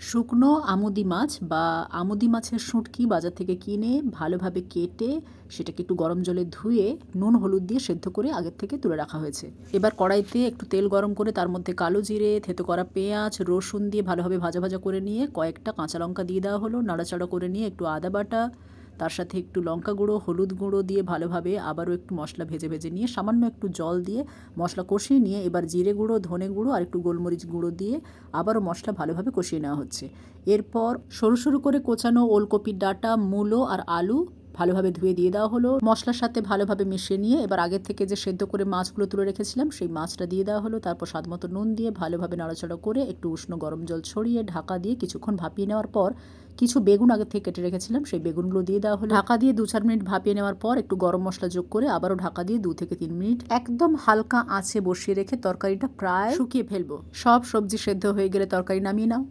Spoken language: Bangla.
শুকনো আমুদি মাছ বা আমুদি মাছের শুঁটকি বাজার থেকে কিনে ভালোভাবে কেটে সেটাকে একটু গরম জলে ধুয়ে নুন হলুদ দিয়ে সেদ্ধ করে আগের থেকে তুলে রাখা হয়েছে। এবার কড়াইতে একটু তেল গরম করে তার মধ্যে কালো জিরে, থেতো করা পেঁয়াজ, রসুন দিয়ে ভালোভাবে ভাজা ভাজা করে নিয়ে কয়েকটা কাঁচা লঙ্কা দিয়ে দেওয়া হলো। নাড়াচাড়া করে নিয়ে একটু আদা বাটা, তার সাথে একটু লঙ্কা গুঁড়ো, হলুদ গুঁড়ো দিয়ে ভালোভাবে আবারও একটু মশলা ভেজে ভেজে নিয়ে সামান্য একটু জল দিয়ে মশলা কষিয়ে নিয়ে এবার জিরে গুঁড়ো, ধনে গুঁড়ো আর একটু গোলমরিচ গুঁড়ো দিয়ে আবারও মশলা ভালোভাবে কষিয়ে নেওয়া হচ্ছে। এরপর সরু সরু করে কোচানো ওলকপির ডাঁটা, মূলো আর আলু ভালোভাবে ধুয়ে দিয়ে দেওয়া হলো। মশলার সাথে ভালোভাবে মিশিয়ে নিয়ে এবার আগের থেকে যে সেদ্ধ করে মাছগুলো তুলে রেখেছিলাম সেই মাছটা দিয়ে দেওয়া হলো। তারপর স্বাদমতো নুন দিয়ে ভালোভাবে নাড়াচাড়া করে একটু উষ্ণ গরম জল ছড়িয়ে ঢাকা দিয়ে কিছুক্ষণ ভাপিয়ে নেওয়ার পর কিছু বেগুন আগে থেকে কেটে রেখেছিলাম সেই বেগুনগুলো দিয়ে দেওয়া হলো। ঢাকা দিয়ে 2-4 মিনিট ভাপিয়ে নেওয়ার পর একটু গরম মশলা যোগ করে আবারও ঢাকা দিয়ে 2 থেকে 3 মিনিট একদম হালকা আঁচে বসিয়ে রেখে তরকারিটা প্রায় শুকিয়ে ফেলবো। সব সবজি সেদ্ধ হয়ে গেলে তরকারি নামিয়ে নাও।